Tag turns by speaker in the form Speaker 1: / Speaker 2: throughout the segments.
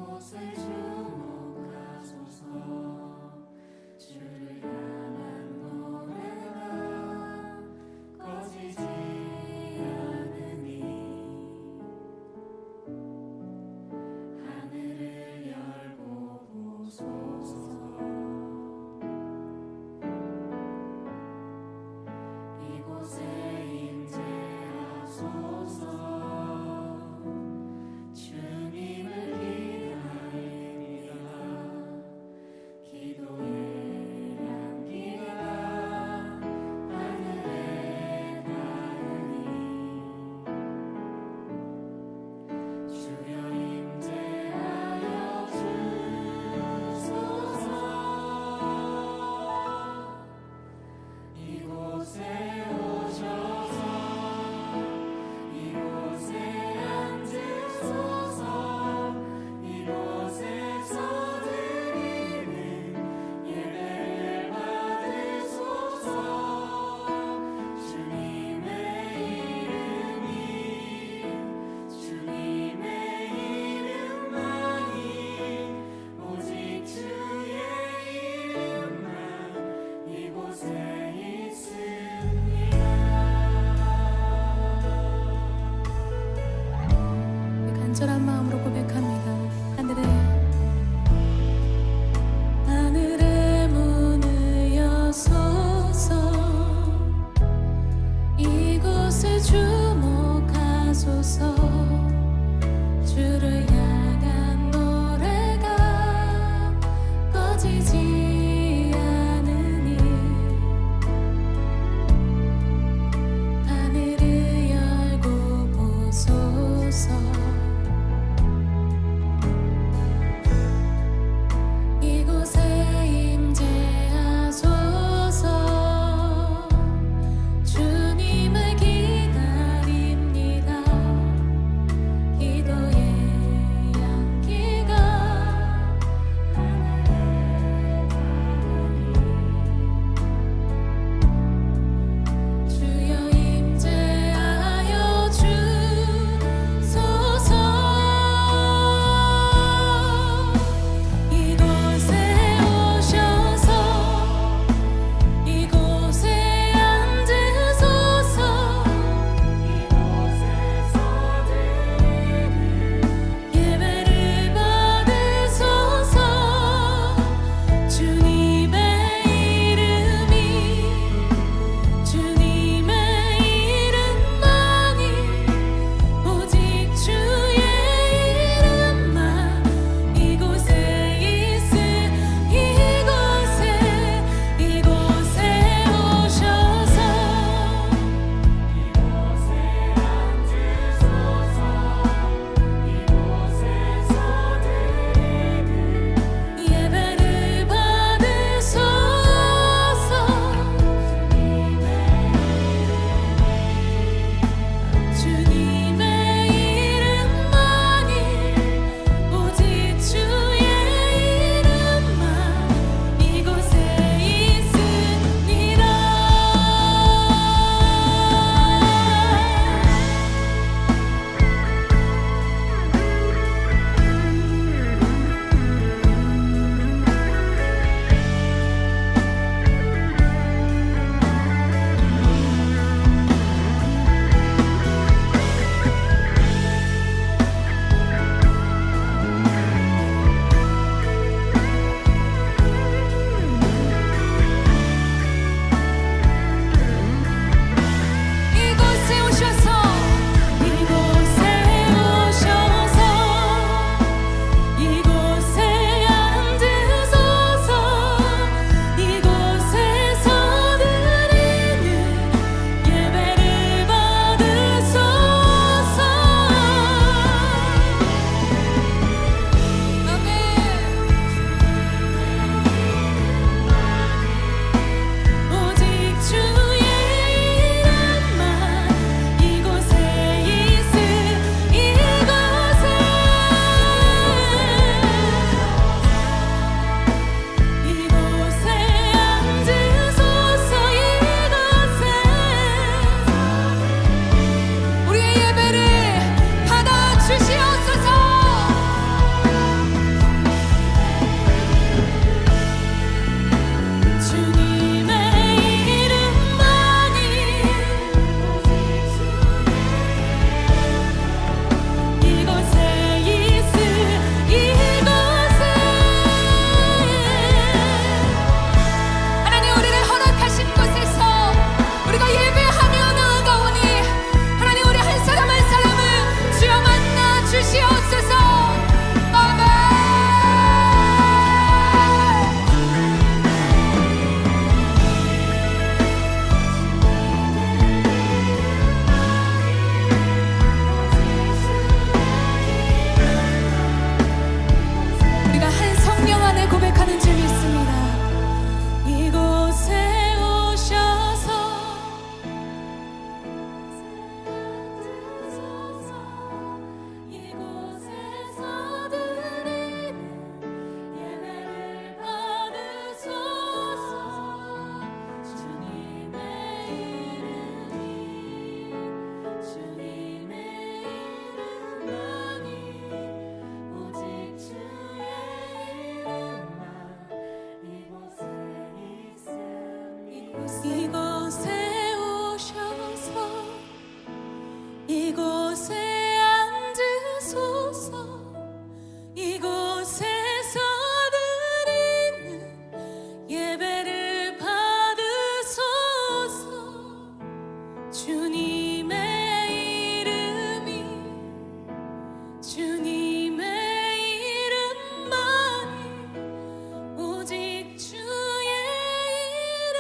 Speaker 1: 이곳을 주목하소서. 주를 향한 노래가 꺼지지 않으니 하늘을 열고 보소서. 이곳에 임재하소서. 주님을 기다리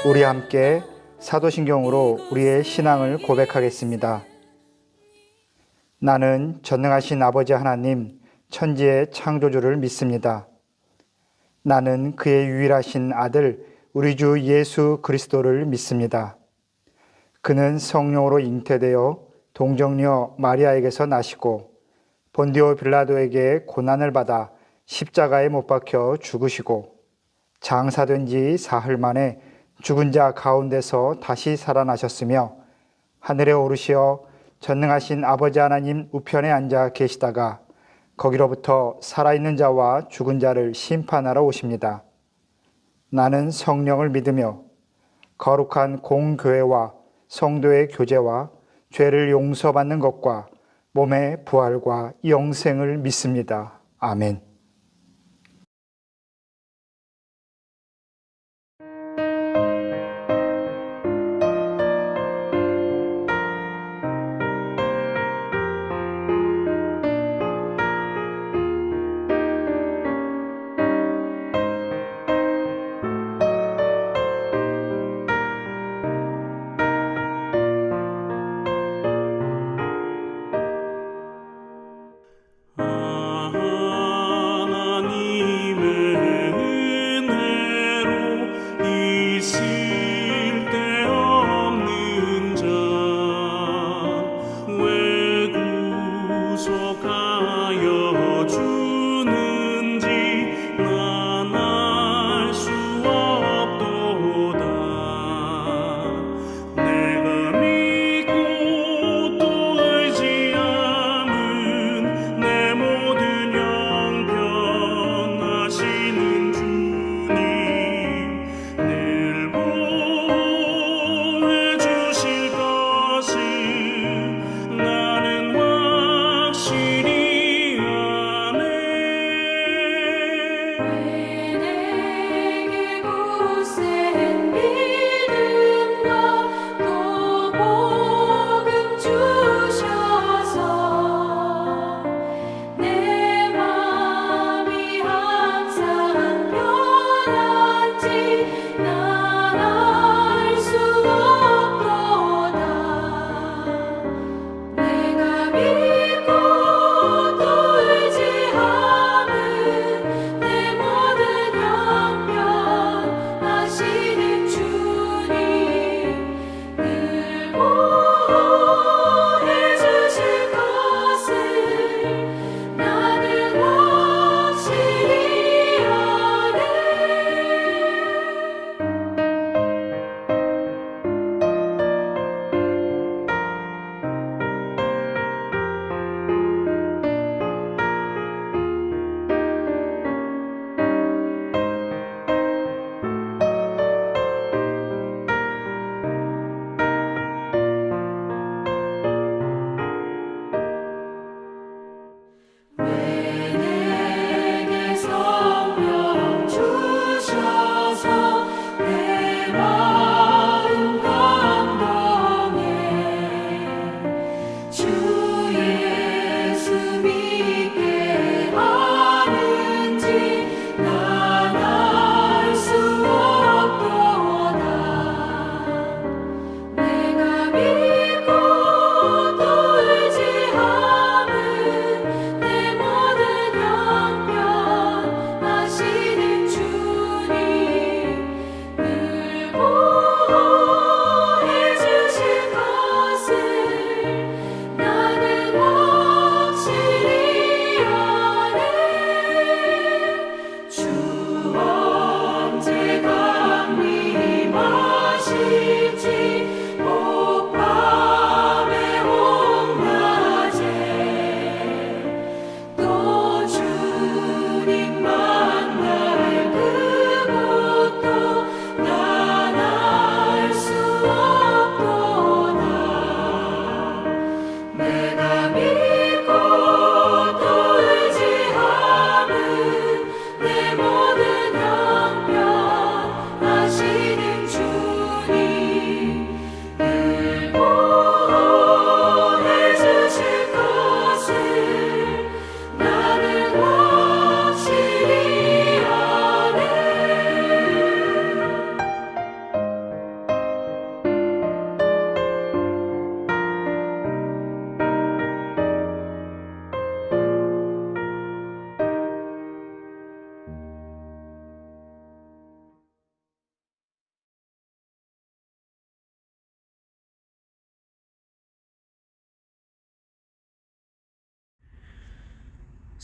Speaker 2: 우리 함께 사도신경으로 우리의 신앙을 고백하겠습니다. 나는 전능하신 아버지 하나님, 천지의 창조주를 믿습니다. 나는 그의 유일하신 아들, 우리 주 예수 그리스도를 믿습니다. 그는 성령으로 잉태되어 동정녀 마리아에게서 나시고 본디오 빌라도에게 고난을 받아 십자가에 못 박혀 죽으시고 장사된 지 사흘 만에 죽은 자 가운데서 다시 살아나셨으며 하늘에 오르시어 전능하신 아버지 하나님 우편에 앉아 계시다가 거기로부터 살아있는 자와 죽은 자를 심판하러 오십니다. 나는 성령을 믿으며 거룩한 공교회와 성도의 교제와 죄를 용서받는 것과 몸의 부활과 영생을 믿습니다. 아멘.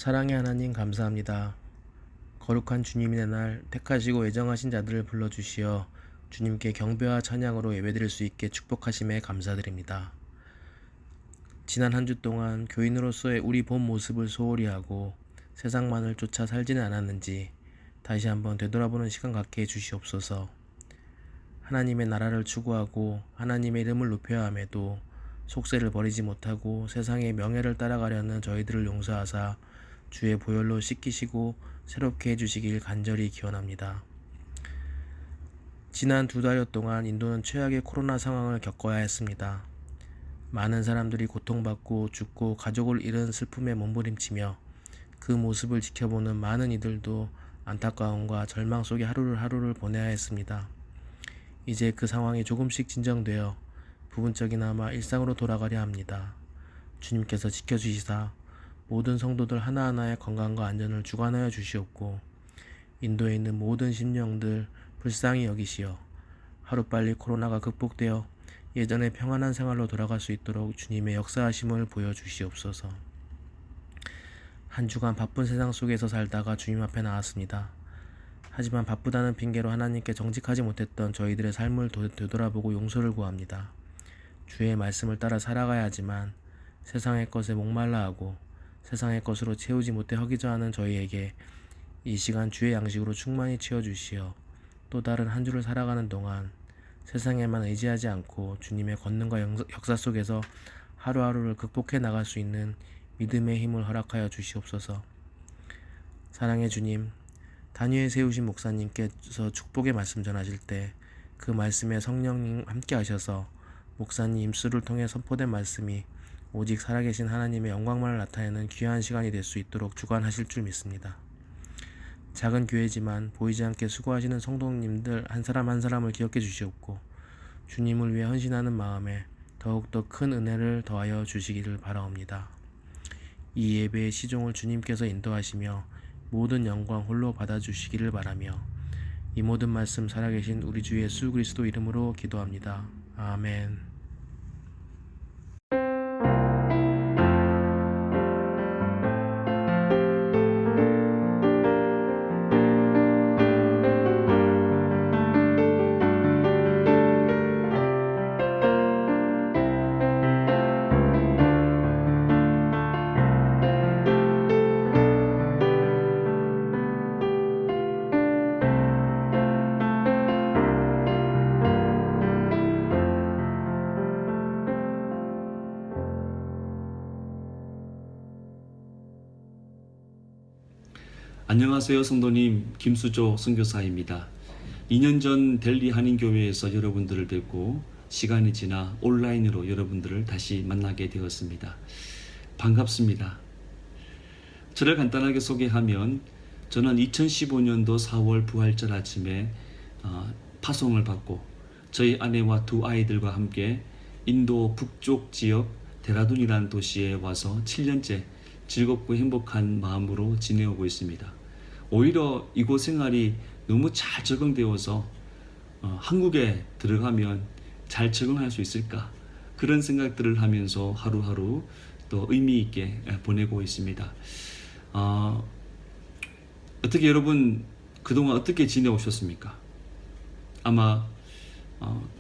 Speaker 3: 사랑의 하나님 감사합니다. 거룩한 주님의 날 택하시고 애정하신 자들을 불러주시어 주님께 경배와 찬양으로 예배드릴 수 있게 축복하심에 감사드립니다. 지난 한 주 동안 교인으로서의 우리 본 모습을 소홀히 하고 세상만을 쫓아 살지는 않았는지 다시 한번 되돌아보는 시간 갖게 해주시옵소서. 하나님의 나라를 추구하고 하나님의 이름을 높여야 함에도 속세를 버리지 못하고 세상의 명예를 따라가려는 저희들을 용서하사 주의 보혈로 씻기시고 새롭게 해주시길 간절히 기원합니다. 지난 2달여 동안 인도는 최악의 코로나 상황을 겪어야 했습니다. 많은 사람들이 고통받고 죽고 가족을 잃은 슬픔에 몸부림치며 그 모습을 지켜보는 많은 이들도 안타까움과 절망 속에 하루를 보내야 했습니다. 이제 그 상황이 조금씩 진정되어 부분적이나마 일상으로 돌아가려 합니다. 주님께서 지켜주시사 모든 성도들 하나하나의 건강과 안전을 주관하여 주시옵고 인도에 있는 모든 심령들 불쌍히 여기시어 하루빨리 코로나가 극복되어 예전의 평안한 생활로 돌아갈 수 있도록 주님의 역사하심을 보여주시옵소서. 한 주간 바쁜 세상 속에서 살다가 주님 앞에 나왔습니다. 하지만 바쁘다는 핑계로 하나님께 정직하지 못했던 저희들의 삶을 되돌아보고 용서를 구합니다. 주의 말씀을 따라 살아가야 하지만 세상의 것에 목말라 하고 세상의 것으로 채우지 못해 허기져하는 저희에게 이 시간 주의 양식으로 충만히 채워주시어 또 다른 한 주를 살아가는 동안 세상에만 의지하지 않고 주님의 권능과 역사 속에서 하루하루를 극복해 나갈 수 있는 믿음의 힘을 허락하여 주시옵소서. 사랑의 주님, 단위에 세우신 목사님께서 축복의 말씀 전하실 때 그 말씀에 성령님 함께 하셔서 목사님 입술을 통해 선포된 말씀이 오직 살아계신 하나님의 영광만을 나타내는 귀한 시간이 될 수 있도록 주관하실 줄 믿습니다. 작은 교회지만 보이지 않게 수고하시는 성도님들 한 사람 한 사람을 기억해 주시옵고 주님을 위해 헌신하는 마음에 더욱더 큰 은혜를 더하여 주시기를 바라옵니다. 이 예배의 시종을 주님께서 인도하시며 모든 영광 홀로 받아주시기를 바라며 이 모든 말씀 살아계신 우리 주 예수 그리스도 이름으로 기도합니다. 아멘.
Speaker 4: 안녕하세요 성도님, 김수조 선교사입니다. 2년 전 델리 한인교회에서 여러분들을 뵙고 시간이 지나 온라인으로 여러분들을 다시 만나게 되었습니다. 반갑습니다. 저를 간단하게 소개하면 저는 2015년도 4월 부활절 아침에 파송을 받고 저희 아내와 두 아이들과 함께 인도 북쪽 지역 데라둔이라는 도시에 와서 7년째 즐겁고 행복한 마음으로 지내오고 있습니다. 오히려 이곳 생활이 너무 잘 적응되어서 한국에 들어가면 잘 적응할 수 있을까? 그런 생각들을 하면서 하루하루 또 의미 있게 보내고 있습니다. 어떻게 여러분 그동안 어떻게 지내오셨습니까? 아마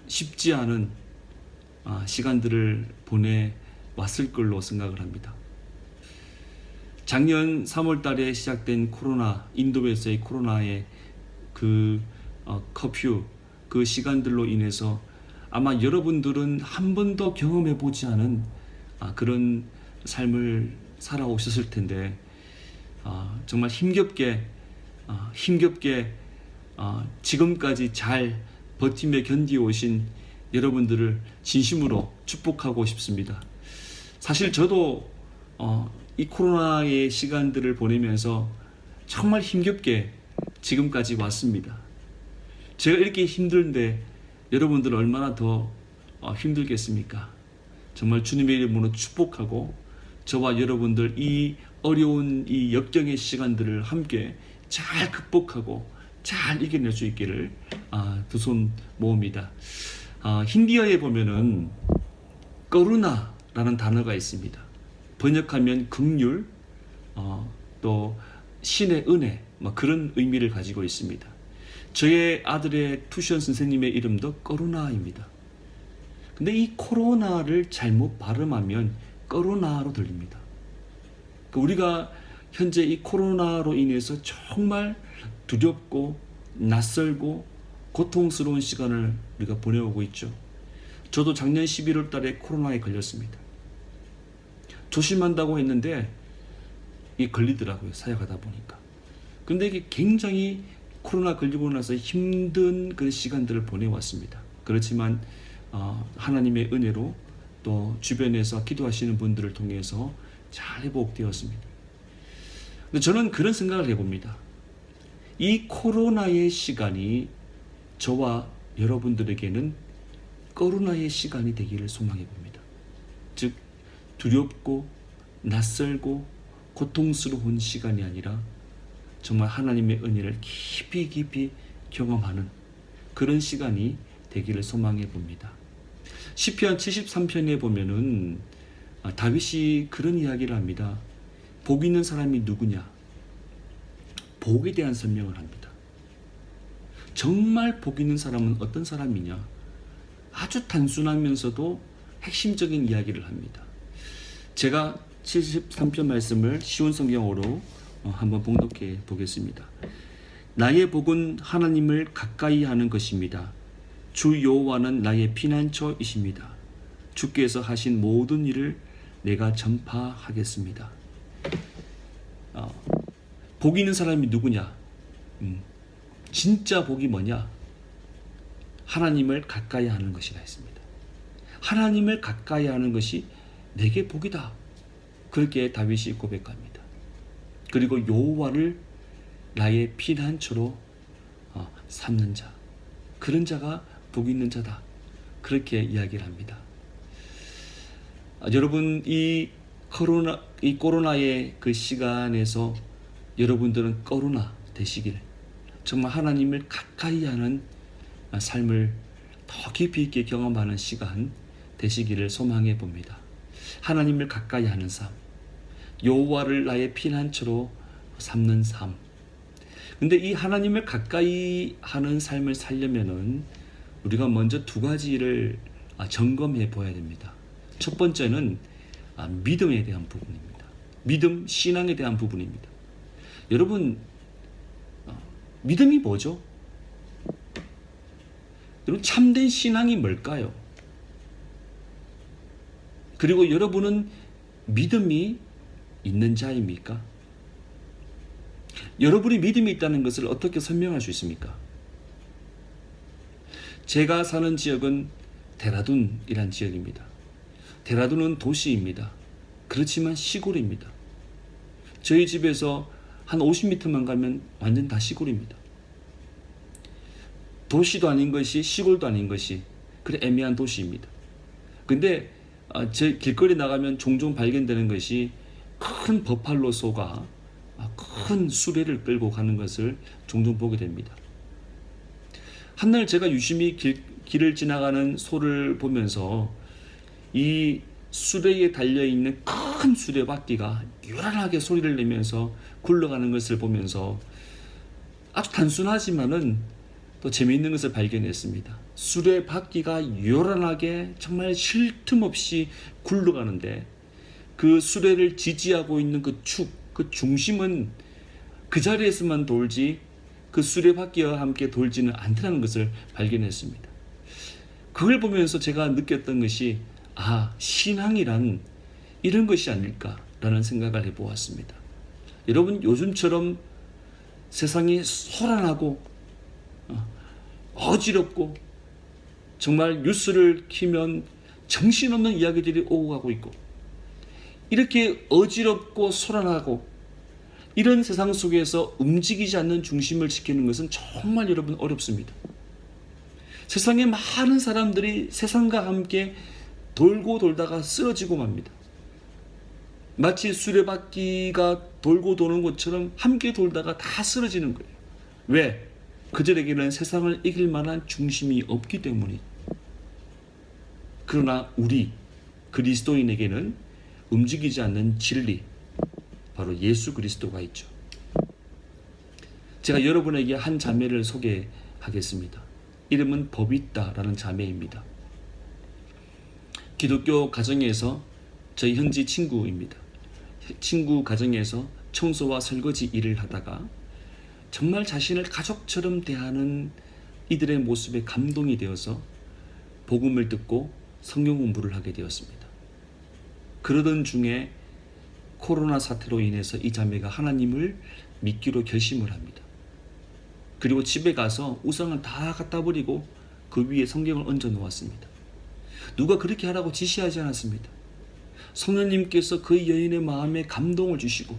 Speaker 4: 쉽지 않은 시간들을 보내왔을 걸로 생각을 합니다. 작년 3월 달에 시작된 코로나, 인도에서의 코로나의 그 커퓨, 그 시간들로 인해서 아마 여러분들은 한 번도 경험해 보지 않은 그런 삶을 살아오셨을 텐데 정말 힘겹게 지금까지 잘 버티며 견디오신 여러분들을 진심으로 축복하고 싶습니다. 사실 저도 이 코로나의 시간들을 보내면서 정말 힘겹게 지금까지 왔습니다. 제가 이렇게 힘든데 여러분들은 얼마나 더 힘들겠습니까? 정말 주님의 이름으로 축복하고 저와 여러분들 이 어려운 이 역경의 시간들을 함께 잘 극복하고 잘 이겨낼 수 있기를 두 손 모읍니다. 힌디어에 보면은 거루나라는 단어가 있습니다. 번역하면 긍휼, 또 신의 은혜, 뭐 그런 의미를 가지고 있습니다. 저의 아들의 투션 선생님의 이름도 코로나입니다. 근데 이 코로나를 잘못 발음하면 코로나로 들립니다. 우리가 현재 이 코로나로 인해서 정말 두렵고 낯설고 고통스러운 시간을 우리가 보내오고 있죠. 저도 작년 11월 달에 코로나에 걸렸습니다. 조심한다고 했는데 이게 걸리더라고요. 사역하다 보니까. 근데 이게 굉장히 코로나 걸리고 나서 힘든 그런 시간들을 보내왔습니다. 그렇지만 하나님의 은혜로 또 주변에서 기도하시는 분들을 통해서 잘 회복되었습니다. 근데 저는 그런 생각을 해봅니다. 이 코로나의 시간이 저와 여러분들에게는 코로나의 시간이 되기를 소망해 봅니다. 즉 두렵고 낯설고 고통스러운 시간이 아니라 정말 하나님의 은혜를 깊이 경험하는 그런 시간이 되기를 소망해 봅니다. 시편 73편에 보면은 다윗이 그런 이야기를 합니다. 복 있는 사람이 누구냐? 복에 대한 설명을 합니다. 정말 복 있는 사람은 어떤 사람이냐? 아주 단순하면서도 핵심적인 이야기를 합니다. 제가 73편 말씀을 쉬운 성경어로 한번 봉독해 보겠습니다. 나의 복은 하나님을 가까이 하는 것입니다. 주 여호와는 나의 피난처이십니다. 주께서 하신 모든 일을 내가 전파하겠습니다. 복 있는 사람이 누구냐? 진짜 복이 뭐냐? 하나님을 가까이 하는 것이라 했습니다. 하나님을 가까이 하는 것이 내게 복이다. 그렇게 다윗이 고백합니다. 그리고 여호와를 나의 피난처로 삼는 자, 그런 자가 복 있는 자다. 그렇게 이야기를 합니다. 여러분, 이 코로나의 그 시간에서 여러분들은 코로나 되시길, 정말 하나님을 가까이 하는 삶을 더 깊이 있게 경험하는 시간 되시기를 소망해 봅니다. 하나님을 가까이 하는 삶, 여호와를 나의 피난처로 삼는 삶. 근데 이 하나님을 가까이 하는 삶을 살려면은 우리가 먼저 두 가지를 점검해 보아야 됩니다. 첫 번째는 믿음에 대한 부분입니다. 믿음, 신앙에 대한 부분입니다. 여러분, 믿음이 뭐죠? 여러분, 참된 신앙이 뭘까요? 그리고 여러분은 믿음이 있는 자입니까? 여러분이 믿음이 있다는 것을 어떻게 설명할 수 있습니까? 제가 사는 지역은 데라둔이란 지역입니다. 데라둔은 도시입니다. 그렇지만 시골입니다. 저희 집에서 한 50m만 가면 완전 다 시골입니다. 도시도 아닌 것이 시골도 아닌 것이 그래 애매한 도시입니다. 근데 제 길거리 나가면 종종 발견되는 것이 큰 버팔로 소가 큰 수레를 끌고 가는 것을 종종 보게 됩니다. 한날 제가 유심히 길을 지나가는 소를 보면서 이 수레에 달려있는 큰 수레바퀴가 요란하게 소리를 내면서 굴러가는 것을 보면서 아주 단순하지만은 또 재미있는 것을 발견했습니다. 수레바퀴가 요란하게 정말 쉴 틈 없이 굴러가는데 그 수레를 지지하고 있는 그 축, 그 중심은 그 자리에서만 돌지 그 수레바퀴와 함께 돌지는 않다는 것을 발견했습니다. 그걸 보면서 제가 느꼈던 것이 신앙이란 이런 것이 아닐까라는 생각을 해보았습니다. 여러분, 요즘처럼 세상이 소란하고 어지럽고 정말 뉴스를 키면 정신없는 이야기들이 오고 가고 있고 이렇게 어지럽고 소란하고 이런 세상 속에서 움직이지 않는 중심을 지키는 것은 정말 여러분 어렵습니다. 세상에 많은 사람들이 세상과 함께 돌고 돌다가 쓰러지고 맙니다. 마치 수레바퀴가 돌고 도는 것처럼 함께 돌다가 다 쓰러지는 거예요. 왜? 그들에게는 세상을 이길 만한 중심이 없기 때문이죠. 그러나 우리 그리스도인에게는 움직이지 않는 진리, 바로 예수 그리스도가 있죠. 제가 여러분에게 한 자매를 소개하겠습니다. 이름은 법있다라는 자매입니다. 기독교 가정에서 저희 현지 친구입니다. 친구 가정에서 청소와 설거지 일을 하다가 정말 자신을 가족처럼 대하는 이들의 모습에 감동이 되어서 복음을 듣고 성경 공부를 하게 되었습니다. 그러던 중에 코로나 사태로 인해서 이 자매가 하나님을 믿기로 결심을 합니다. 그리고 집에 가서 우상을 다 갖다 버리고 그 위에 성경을 얹어 놓았습니다. 누가 그렇게 하라고 지시하지 않았습니다. 성령님께서 그 여인의 마음에 감동을 주시고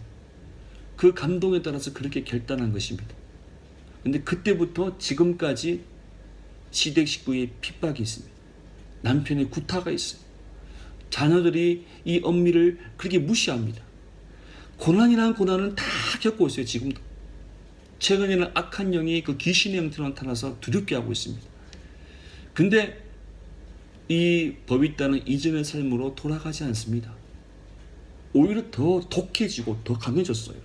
Speaker 4: 그 감동에 따라서 그렇게 결단한 것입니다. 근데 그때부터 지금까지 시댁 식구의 핍박이 있습니다. 남편의 구타가 있어요. 자녀들이 이 엄미를 그렇게 무시합니다. 고난이라는 고난은 다 겪고 있어요. 지금도. 최근에는 악한 영이 그 귀신의 형태로 나타나서 두렵게 하고 있습니다. 근데 이 법있다는 이전의 삶으로 돌아가지 않습니다. 오히려 더 독해지고 더 강해졌어요.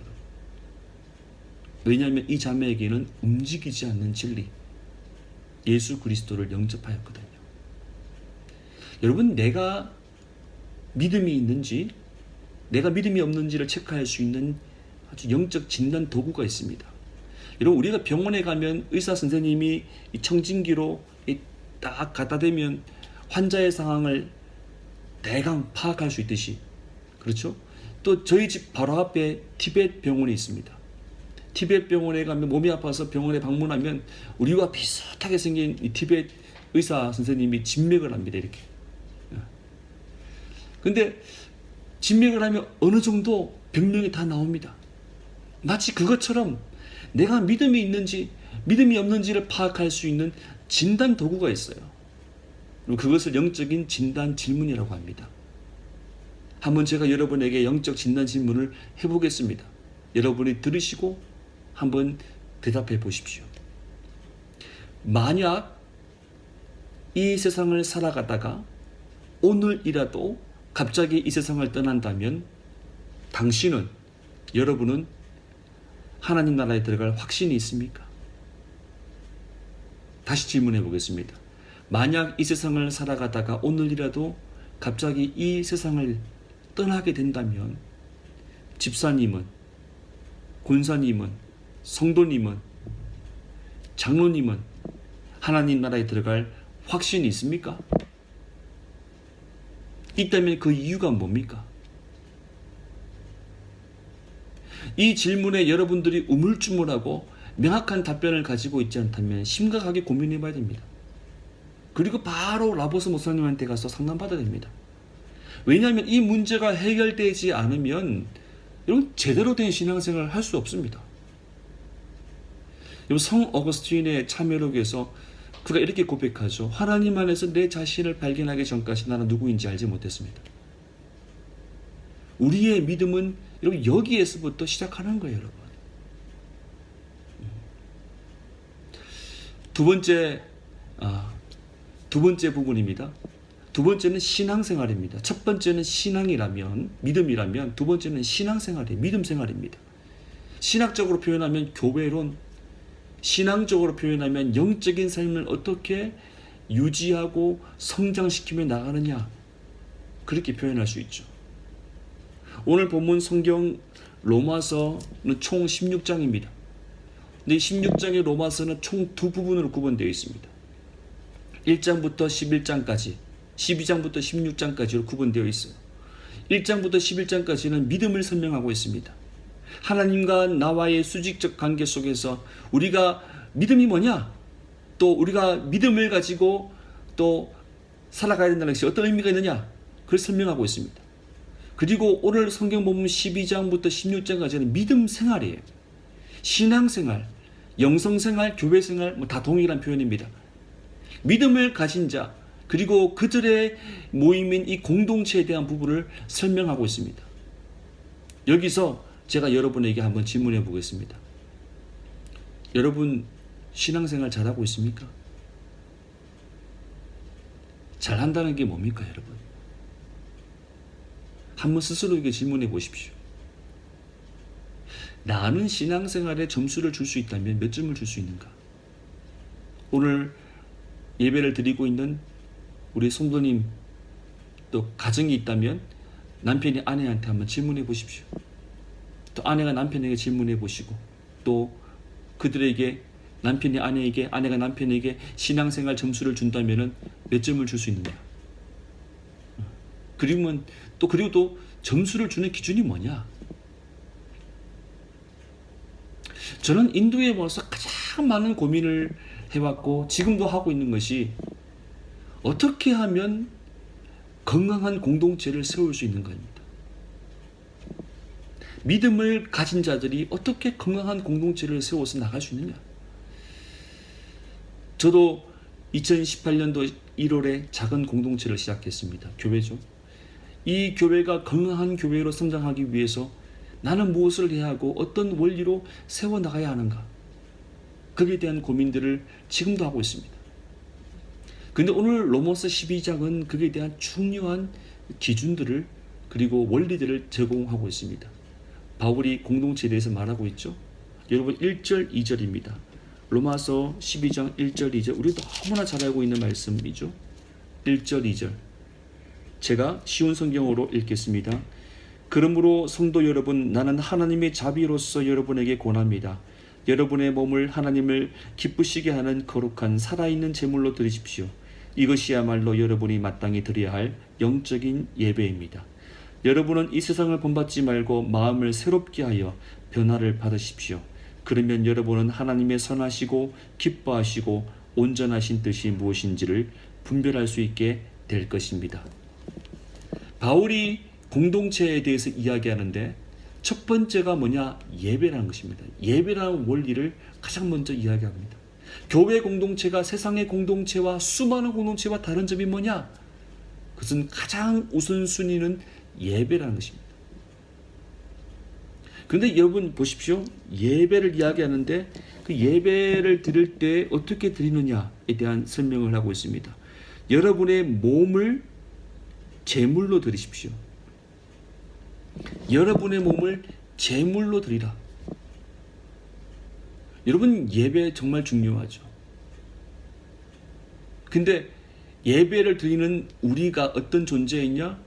Speaker 4: 왜냐하면 이 자매에게는 움직이지 않는 진리, 예수 그리스도를 영접하였거든요. 여러분, 내가 믿음이 있는지 내가 믿음이 없는지를 체크할 수 있는 아주 영적 진단 도구가 있습니다. 여러분, 우리가 병원에 가면 의사 선생님이 이 청진기로 딱 갖다 대면 환자의 상황을 대강 파악할 수 있듯이, 그렇죠? 또 저희 집 바로 앞에 티벳 병원이 있습니다. 티벳 병원에 가면 몸이 아파서 병원에 방문하면 우리와 비슷하게 생긴 이 티벳 의사 선생님이 진맥을 합니다. 이렇게. 근데 진맥을 하면 어느 정도 병명이 다 나옵니다. 마치 그것처럼 내가 믿음이 있는지 믿음이 없는지를 파악할 수 있는 진단 도구가 있어요. 그리고 그것을 영적인 진단 질문이라고 합니다. 한번 제가 여러분에게 영적 진단 질문을 해보겠습니다. 여러분이 들으시고 한번 대답해 보십시오. 만약 이 세상을 살아가다가 오늘이라도 갑자기 이 세상을 떠난다면 당신은, 여러분은 하나님 나라에 들어갈 확신이 있습니까? 다시 질문해 보겠습니다. 만약 이 세상을 살아가다가 오늘이라도 갑자기 이 세상을 떠나게 된다면 집사님은, 권사님은, 성도님은, 장로님은 하나님 나라에 들어갈 확신이 있습니까? 있다면 그 이유가 뭡니까? 이 질문에 여러분들이 우물쭈물하고 명확한 답변을 가지고 있지 않다면 심각하게 고민해 봐야 됩니다. 그리고 바로 라보스 목사님한테 가서 상담받아야 됩니다. 왜냐하면 이 문제가 해결되지 않으면 여러분 제대로 된 신앙생활을 할 수 없습니다. 성 어거스틴의 참여록에서 그가 이렇게 고백하죠. 하나님 안에서 내 자신을 발견하기 전까지 나는 누구인지 알지 못했습니다. 우리의 믿음은 여러분 여기에서부터 시작하는 거예요, 여러분. 두 번째 부분입니다. 두 번째는 신앙생활입니다. 첫 번째는 신앙이라면, 믿음이라면, 두 번째는 신앙생활이에요. 믿음생활입니다. 신학적으로 표현하면 교회론, 신앙적으로 표현하면 영적인 삶을 어떻게 유지하고 성장시키며 나가느냐, 그렇게 표현할 수 있죠. 오늘 본문 성경 로마서는 총 16장입니다. 근데 16장의 로마서는 총 두 부분으로 구분되어 있습니다. 1장부터 11장까지, 12장부터 16장까지로 구분되어 있어요. 1장부터 11장까지는 믿음을 설명하고 있습니다. 하나님과 나와의 수직적 관계 속에서 우리가 믿음이 뭐냐? 또 우리가 믿음을 가지고 또 살아가야 된다는 것이 어떤 의미가 있느냐? 그걸 설명하고 있습니다. 그리고 오늘 성경 본문 12장부터 16장까지는 믿음 생활이에요. 신앙생활, 영성생활, 교회생활 다 동일한 표현입니다. 믿음을 가진 자, 그리고 그들의 모임인 이 공동체에 대한 부분을 설명하고 있습니다. 여기서 제가 여러분에게 한번 질문해 보겠습니다. 여러분 신앙생활 잘하고 있습니까? 잘한다는 게 뭡니까, 여러분? 한번 스스로에게 질문해 보십시오. 나는 신앙생활에 점수를 줄 수 있다면 몇 점을 줄 수 있는가? 오늘 예배를 드리고 있는 우리 성도님, 또 가정이 있다면 남편이 아내한테 한번 질문해 보십시오. 또 아내가 남편에게 질문해 보시고, 또 그들에게 남편이 아내에게, 아내가 남편에게 신앙생활 점수를 준다면 몇 점을 줄 수 있느냐? 그리고 또 점수를 주는 기준이 뭐냐? 저는 인도에 와서 가장 많은 고민을 해왔고 지금도 하고 있는 것이 어떻게 하면 건강한 공동체를 세울 수 있는가입니다. 믿음을 가진 자들이 어떻게 건강한 공동체를 세워서 나갈 수 있느냐? 저도 2018년도 1월에 작은 공동체를 시작했습니다. 교회죠. 이 교회가 건강한 교회로 성장하기 위해서 나는 무엇을 해야 하고 어떤 원리로 세워나가야 하는가? 거기에 대한 고민들을 지금도 하고 있습니다. 근데 오늘 로마서 12장은 거기에 대한 중요한 기준들을 그리고 원리들을 제공하고 있습니다. 바울이 공동체에 대해서 말하고 있죠. 여러분 1절 2절입니다. 로마서 12장 1절 2절 우리 너무나 잘 알고 있는 말씀이죠. 1절 2절 제가 쉬운 성경으로 읽겠습니다. 그러므로 성도 여러분, 나는 하나님의 자비로서 여러분에게 권합니다. 여러분의 몸을 하나님을 기쁘시게 하는 거룩한 살아있는 제물로 드리십시오. 이것이야말로 여러분이 마땅히 드려야 할 영적인 예배입니다. 여러분은 이 세상을 본받지 말고 마음을 새롭게 하여 변화를 받으십시오. 그러면 여러분은 하나님의 선하시고 기뻐하시고 온전하신 뜻이 무엇인지를 분별할 수 있게 될 것입니다. 바울이 공동체에 대해서 이야기하는데 첫 번째가 뭐냐? 예배라는 것입니다. 예배라는 원리를 가장 먼저 이야기합니다. 교회 공동체가 세상의 공동체와 수많은 공동체와 다른 점이 뭐냐? 그것은 가장 우선순위는 예배라는 것입니다. 그런데 여러분 보십시오. 예배를 이야기하는데 그 예배를 드릴 때 어떻게 드리느냐에 대한 설명을 하고 있습니다. 여러분의 몸을 제물로 드리십시오. 여러분의 몸을 제물로 드리라. 여러분 예배 정말 중요하죠. 근데 예배를 드리는 우리가 어떤 존재이냐?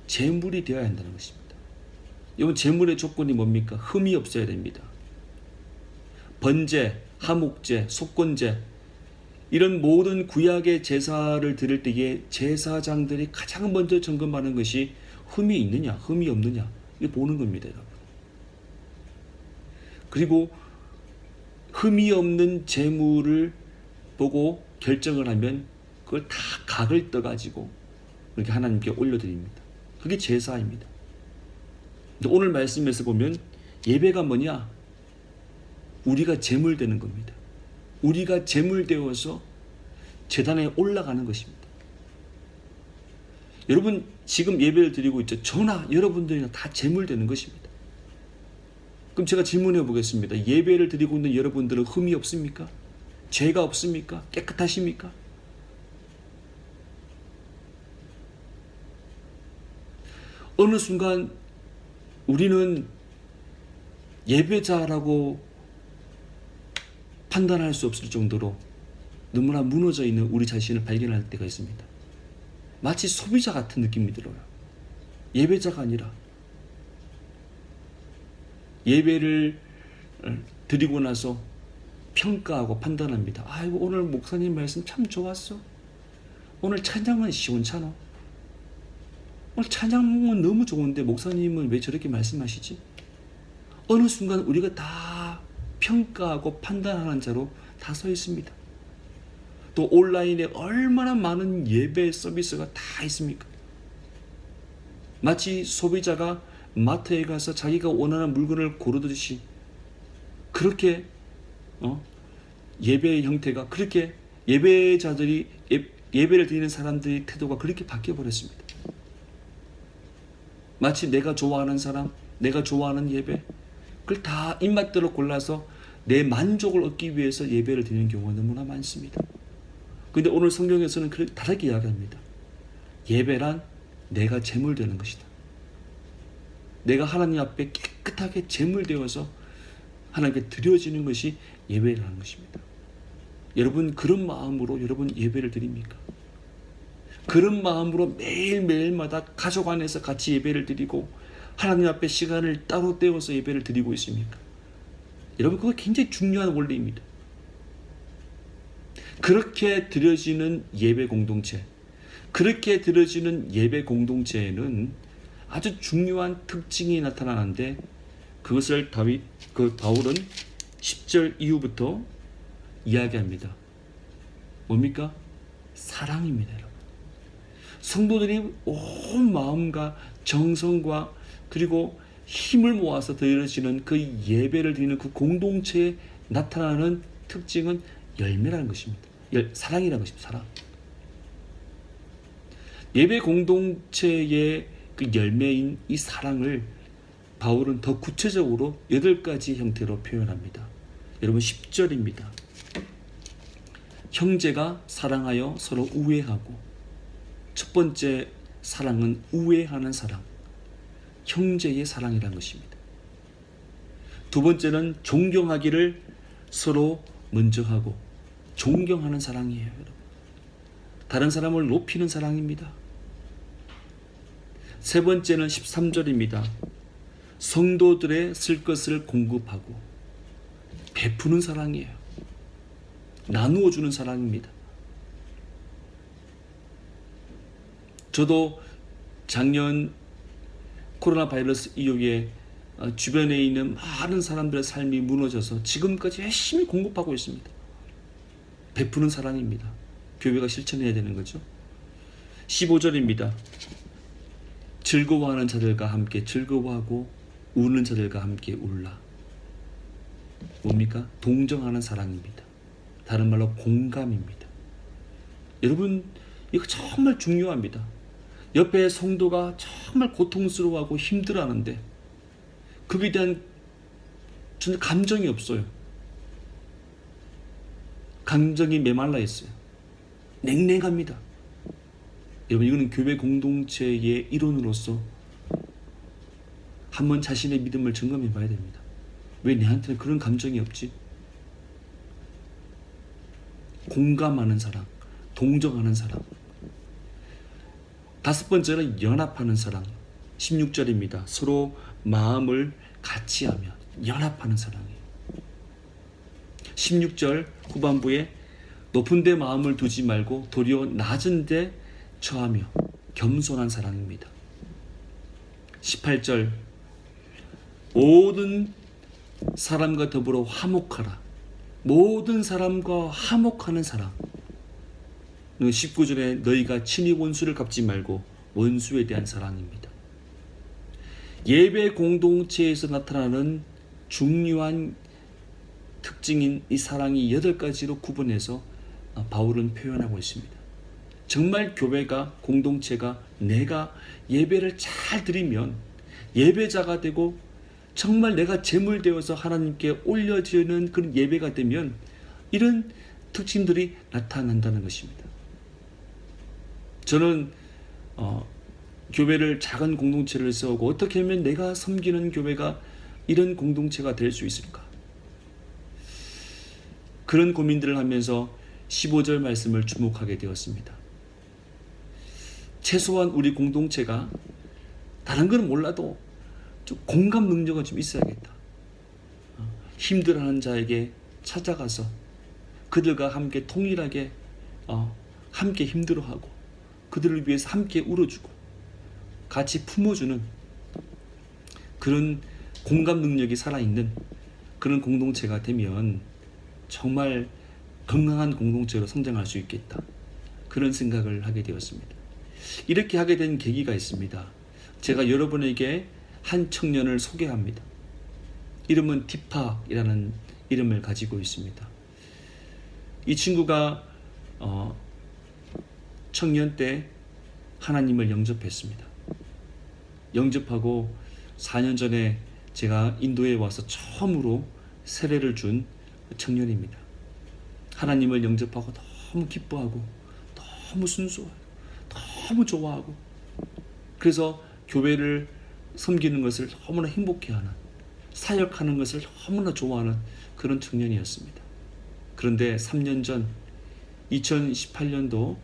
Speaker 4: 제물이 되어야 한다는 것입니다. 여러분 제물의 조건이 뭡니까? 흠이 없어야 됩니다. 번제, 하목제, 속건제 이런 모든 구약의 제사를 드릴 때에 제사장들이 가장 먼저 점검하는 것이 흠이 있느냐, 흠이 없느냐 이거 보는 겁니다, 여러분. 그리고 흠이 없는 제물을 보고 결정을 하면 그걸 다 각을 떠가지고 그렇게 하나님께 올려드립니다. 그게 제사입니다. 근데 오늘 말씀에서 보면 예배가 뭐냐? 우리가 제물되는 겁니다. 우리가 제물되어서 제단에 올라가는 것입니다. 여러분 지금 예배를 드리고 있죠. 저나 여러분들이나 다 제물되는 것입니다. 그럼 제가 질문해 보겠습니다. 예배를 드리고 있는 여러분들은 흠이 없습니까? 죄가 없습니까? 깨끗하십니까? 어느 순간 우리는 예배자라고 판단할 수 없을 정도로 너무나 무너져 있는 우리 자신을 발견할 때가 있습니다. 마치 소비자 같은 느낌이 들어요. 예배자가 아니라 예배를 드리고 나서 평가하고 판단합니다. 아이고 오늘 목사님 말씀 참 좋았어. 오늘 찬양은 시원찮아. 오늘 찬양은 너무 좋은데 목사님은 왜 저렇게 말씀하시지? 어느 순간 우리가 다 평가하고 판단하는 자로 다 서 있습니다. 또 온라인에 얼마나 많은 예배 서비스가 다 있습니까? 마치 소비자가 마트에 가서 자기가 원하는 물건을 고르듯이 그렇게 예배의 형태가 그렇게 예배자들이 예배를 드리는 사람들의 태도가 그렇게 바뀌어 버렸습니다. 마치 내가 좋아하는 사람, 내가 좋아하는 예배 그걸 다 입맛대로 골라서 내 만족을 얻기 위해서 예배를 드리는 경우가 너무나 많습니다. 그런데 오늘 성경에서는 그렇게 다르게 이야기합니다. 예배란 내가 제물되는 것이다. 내가 하나님 앞에 깨끗하게 제물되어서 하나님께 드려지는 것이 예배라는 것입니다. 여러분 그런 마음으로 여러분 예배를 드립니까? 그런 마음으로 매일매일마다 가족 안에서 같이 예배를 드리고 하나님 앞에 시간을 따로 떼어서 예배를 드리고 있습니까? 여러분 그거 굉장히 중요한 원리입니다. 그렇게 드려지는 예배 공동체, 그렇게 드려지는 예배 공동체에는 아주 중요한 특징이 나타나는데 그것을 바울은 10절 이후부터 이야기합니다. 뭡니까? 사랑입니다, 여러분. 성도들이 온 마음과 정성과 그리고 힘을 모아서 드려지는 그 예배를 드리는 그 공동체에 나타나는 특징은 열매라는 것입니다. 사랑이라는 것입니다. 사랑. 예배 공동체의 그 열매인 이 사랑을 바울은 더 구체적으로 8가지 형태로 표현합니다. 여러분 10절입니다. 형제가 사랑하여 서로 우애하고, 첫 번째 사랑은 우애하는 사랑, 형제의 사랑이라는 것입니다. 두 번째는 존경하기를 서로 먼저 하고, 존경하는 사랑이에요, 여러분. 다른 사람을 높이는 사랑입니다. 세 번째는 13절입니다. 성도들의 쓸 것을 공급하고 베푸는 사랑이에요. 나누어 주는 사랑입니다. 저도 작년 코로나 바이러스 이후에 주변에 있는 많은 사람들의 삶이 무너져서 지금까지 열심히 공급하고 있습니다. 베푸는 사랑입니다. 교회가 실천해야 되는 거죠. 15절입니다. 즐거워하는 자들과 함께 즐거워하고 우는 자들과 함께 울라. 뭡니까? 동정하는 사랑입니다. 다른 말로 공감입니다. 여러분 이거 정말 중요합니다. 옆에 성도가 정말 고통스러워하고 힘들어하는데 그에 대한 전혀 감정이 없어요. 감정이 메말라 있어요. 냉랭합니다. 여러분 이거는 교회 공동체의 일원으로서 한번 자신의 믿음을 점검해 봐야 됩니다. 왜 내한테는 그런 감정이 없지? 공감하는 사랑, 동정하는 사랑. 다섯 번째는 연합하는 사랑. 16절입니다. 서로 마음을 같이 하며 연합하는 사랑이에요. 16절 후반부에 높은 데 마음을 두지 말고 도리어 낮은 데 처하며 겸손한 사랑입니다. 18절 모든 사람과 더불어 화목하라. 모든 사람과 화목하는 사랑. 19절에 너희가 친히 원수를 갚지 말고 원수에 대한 사랑입니다. 예배 공동체에서 나타나는 중요한 특징인 이 사랑이 8가지로 구분해서 바울은 표현하고 있습니다. 정말 교회가 공동체가 내가 예배를 잘 드리면 예배자가 되고 정말 내가 제물되어서 하나님께 올려지는 그런 예배가 되면 이런 특징들이 나타난다는 것입니다. 저는 교회를 작은 공동체를 세우고 어떻게 하면 내가 섬기는 교회가 이런 공동체가 될 수 있을까? 그런 고민들을 하면서 15절 말씀을 주목하게 되었습니다. 최소한 우리 공동체가 다른 건 몰라도 좀 공감 능력은 좀 있어야겠다. 힘들어하는 자에게 찾아가서 그들과 함께 통일하게 함께 힘들어하고 그들을 위해서 함께 울어주고 같이 품어주는 그런 공감 능력이 살아있는 그런 공동체가 되면 정말 건강한 공동체로 성장할 수 있겠다. 그런 생각을 하게 되었습니다. 이렇게 하게 된 계기가 있습니다. 제가 여러분에게 한 청년을 소개합니다. 이름은 디팍이라는 이름을 가지고 있습니다. 이 친구가 청년 때 하나님을 영접했습니다. 영접하고 4년 전에 제가 인도에 와서 처음으로 세례를 준 청년입니다. 하나님을 영접하고 너무 기뻐하고 너무 순수해요. 너무 좋아하고 그래서 교회를 섬기는 것을 너무나 행복해하는 사역하는 것을 너무나 좋아하는 그런 청년이었습니다. 그런데 3년 전 2018년도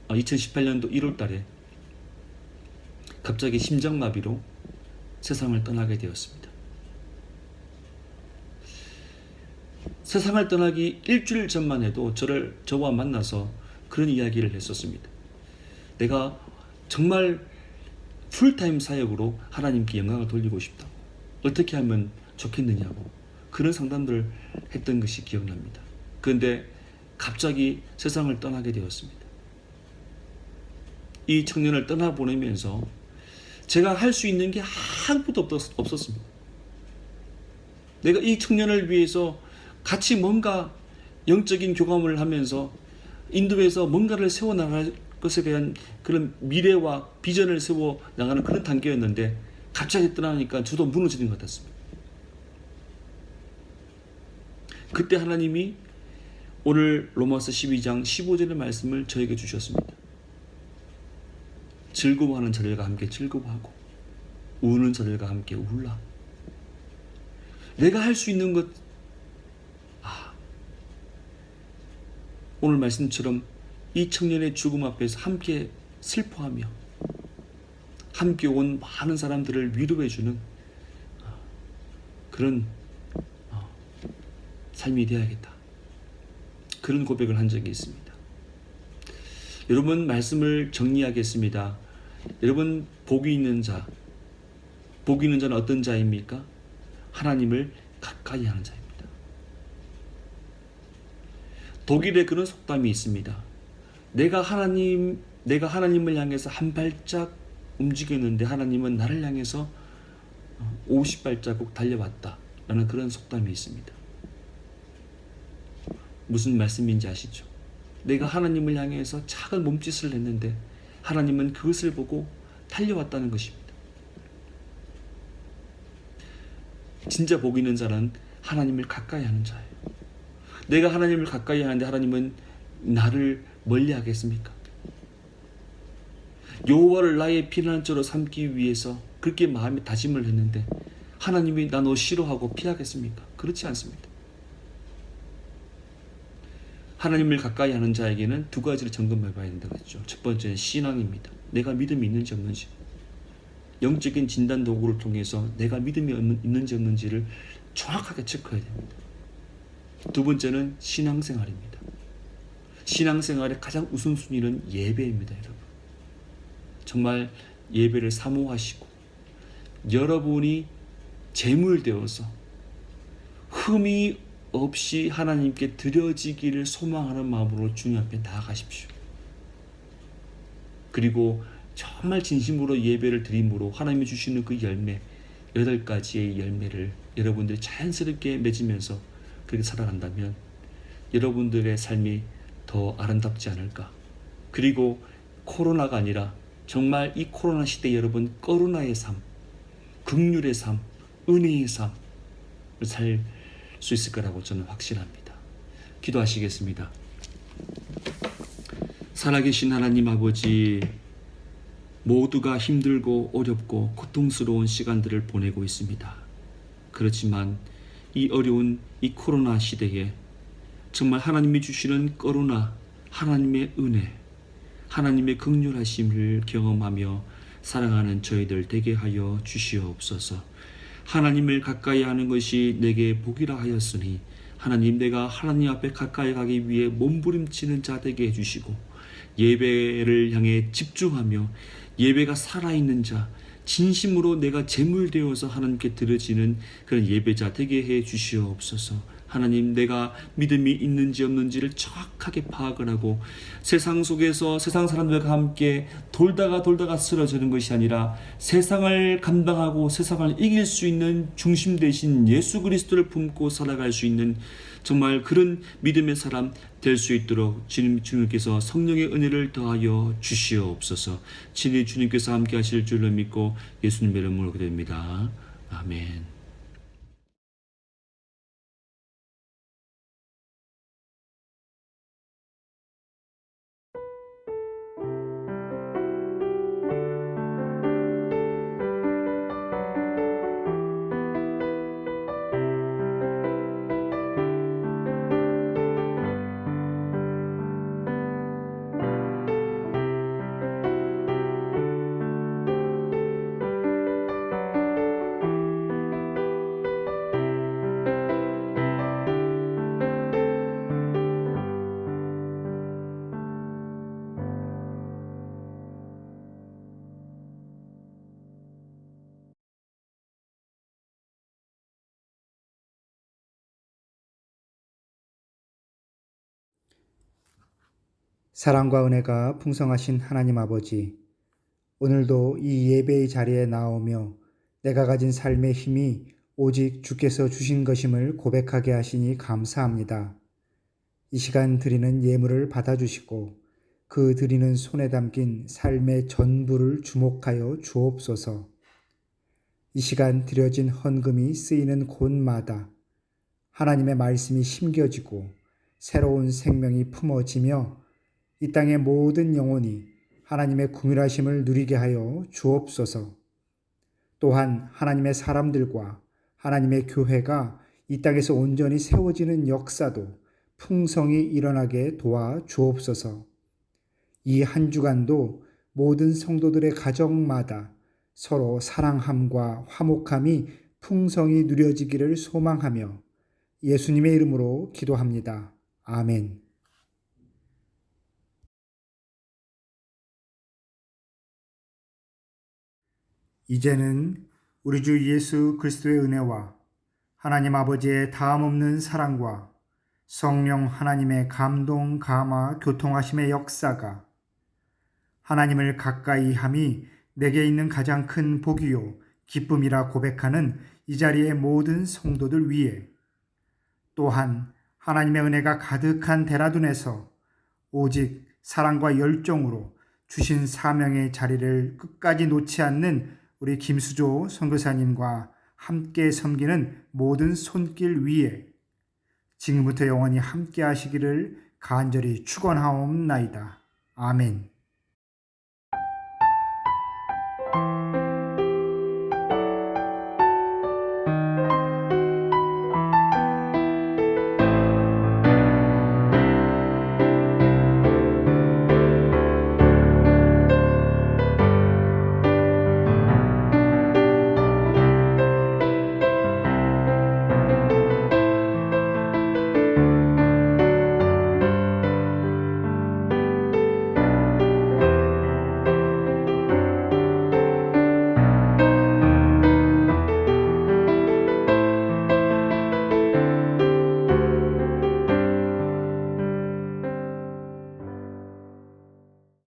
Speaker 4: 2018년도 1월 달에 갑자기 심장마비로 세상을 떠나게 되었습니다. 세상을 떠나기 일주일 전만 해도 저와 만나서 그런 이야기를 했었습니다. 내가 정말 풀타임 사역으로 하나님께 영광을 돌리고 싶다고, 어떻게 하면 좋겠느냐고 그런 상담들을 했던 것이 기억납니다. 그런데 갑자기 세상을 떠나게 되었습니다. 이 청년을 떠나보내면서 제가 할 수 있는 게 아무것도 없었습니다. 내가 이 청년을 위해서 같이 뭔가 영적인 교감을 하면서 인도에서 뭔가를 세워나갈 것에 대한 그런 미래와 비전을 세워나가는 그런 단계였는데 갑자기 떠나니까 저도 무너지는 것 같았습니다. 그때 하나님이 오늘 로마서 12장 15절의 말씀을 저에게 주셨습니다. 즐거워하는 자들과 함께 즐거워하고 우는 자들과 함께 울라. 내가 할 수 있는 것, 오늘 말씀처럼 이 청년의 죽음 앞에서 함께 슬퍼하며 함께 온 많은 사람들을 위로해주는 그런 삶이 되어야겠다. 그런 고백을 한 적이 있습니다. 여러분, 말씀을 정리하겠습니다. 여러분, 복이 있는 자는 어떤 자입니까? 하나님을 가까이 하는 자입니다. 독일에 그런 속담이 있습니다. 내가 하나님을 향해서 한 발짝 움직였는데 하나님은 나를 향해서 50발자국 달려왔다 라는 그런 속담이 있습니다. 무슨 말씀인지 아시죠? 내가 하나님을 향해서 작은 몸짓을 했는데 하나님은 그것을 보고 달려왔다는 것입니다. 진짜 복 있는 자는 하나님을 가까이 하는 자예요. 내가 하나님을 가까이 하는데 하나님은 나를 멀리 하겠습니까? 여호와를 나의 피난처로 삼기 위해서 그렇게 마음에 다짐을 했는데 하나님이 나 너 싫어하고 피하겠습니까? 그렇지 않습니다. 하나님을 가까이 하는 자에게는 두 가지를 점검해 봐야 된다고 했죠. 첫 번째는 신앙입니다. 내가 믿음이 있는지 없는지, 영적인 진단 도구를 통해서 내가 믿음이 있는지 없는지를 정확하게 체크해야 됩니다. 두 번째는 신앙생활입니다. 신앙생활의 가장 우선순위는 예배입니다. 여러분, 정말 예배를 사모하시고 여러분이 제물되어서 흠이 없이 하나님께 드려지기를 소망하는 마음으로 주님 앞에 나아가십시오. 그리고 정말 진심으로 예배를 드림으로 하나님이 주시는 그 열매, 8가지의 열매를 여러분들이 자연스럽게 맺으면서 그렇게 살아간다면 여러분들의 삶이 더 아름답지 않을까. 그리고 코로나가 아니라 정말 이 코로나 시대에 여러분 거루나의 삶, 긍휼의 삶, 은혜의 삶을 살 수 있을 거라고 저는 확신합니다. 기도하시겠습니다. 살아계신 하나님 아버지, 모두가 힘들고 어렵고 고통스러운 시간들을 보내고 있습니다. 그렇지만 이 어려운 이 코로나 시대에 정말 하나님이 주시는 거루나, 하나님의 은혜, 하나님의 긍휼하심을 경험하며 사랑하는 저희들 되게 하여 주시옵소서. 하나님을 가까이 하는 것이 내게 복이라 하였으니 하나님, 내가 하나님 앞에 가까이 가기 위해 몸부림치는 자 되게 해주시고 예배를 향해 집중하며 예배가 살아있는 자, 진심으로 내가 제물되어서 하나님께 드려지는 그런 예배자 되게 해 주시옵소서. 하나님, 내가 믿음이 있는지 없는지를 정확하게 파악을 하고 세상 속에서 세상 사람들과 함께 돌다가 쓰러지는 것이 아니라 세상을 감당하고 세상을 이길 수 있는 중심 대신 예수 그리스도를 품고 살아갈 수 있는 정말 그런 믿음의 사람 될 수 있도록 주님께서 성령의 은혜를 더하여 주시옵소서. 친히 주님께서 함께 하실 줄로 믿고 예수님의 이름으로 기도합니다. 아멘.
Speaker 2: 사랑과 은혜가 풍성하신 하나님 아버지, 오늘도 이 예배의 자리에 나오며 내가 가진 삶의 힘이 오직 주께서 주신 것임을 고백하게 하시니 감사합니다. 이 시간 드리는 예물을 받아주시고 그 드리는 손에 담긴 삶의 전부를 주목하여 주옵소서. 이 시간 드려진 헌금이 쓰이는 곳마다 하나님의 말씀이 심겨지고 새로운 생명이 품어지며 이 땅의 모든 영혼이 하나님의 긍휼하심을 누리게 하여 주옵소서. 또한 하나님의 사람들과 하나님의 교회가 이 땅에서 온전히 세워지는 역사도 풍성히 일어나게 도와 주옵소서. 이 한 주간도 모든 성도들의 가정마다 서로 사랑함과 화목함이 풍성히 누려지기를 소망하며 예수님의 이름으로 기도합니다. 아멘. 이제는 우리 주 예수 그리스도의 은혜와 하나님 아버지의 다함없는 사랑과 성령 하나님의 감동, 감화, 교통하심의 역사가 하나님을 가까이 함이 내게 있는 가장 큰 복이요 기쁨이라 고백하는 이 자리의 모든 성도들 위에, 또한 하나님의 은혜가 가득한 데라둔에서 오직 사랑과 열정으로 주신 사명의 자리를 끝까지 놓지 않는 우리 김수조 선교사님과 함께 섬기는 모든 손길 위에 지금부터 영원히 함께 하시기를 간절히 축원하옵나이다. 아멘.